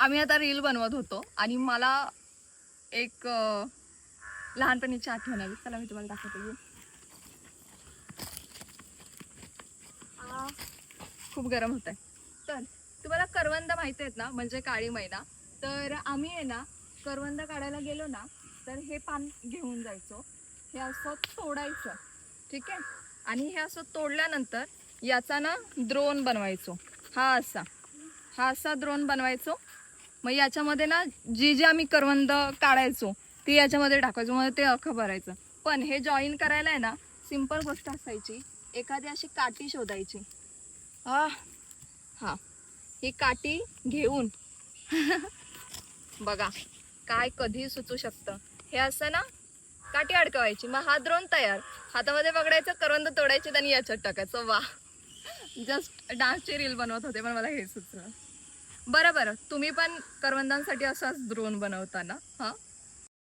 आम्ही आता रील बनवत होतो आणि मला एक लहानपणीची आठवण आली. चला मी तुम्हाला दाखवते. खूप गरम होत आहे. तर तुम्हाला करवंद माहिती आहेत ना, म्हणजे काळी मैना. तर आम्ही आहे ना करवंद काढायला गेलो ना, तर हे पान घेऊन जायचो. हे असं तोडायचं, ठीक आहे. आणि हे असं तोडल्यानंतर याचा ना द्रोण बनवायचो. हा असा द्रोण बनवायचो. मग याच्यामध्ये ना जी आम्ही करवंद काढायचो ती याच्यामध्ये टाकायचो, मग ते अख्खं भरायचं. पण हे जॉईन करायला आहे ना सिंपल गोष्ट असायची. एखादी अशी काठी शोधायची. हा ही काठी घेऊन बघा काय कधी सुचू शकतं. हे असं ना काठी अडकवायची, मग हा द्रोण तयार. हातामध्ये पकडायचं, करवंद तोडायचे आणि याच्यात टाकायचं. वा, जस्ट डान्सची रील बनवत होते पण मला हे सुचलं. बरं तुम्ही पण करवंदांसाठी असाच द्रोण बनवता ना? हा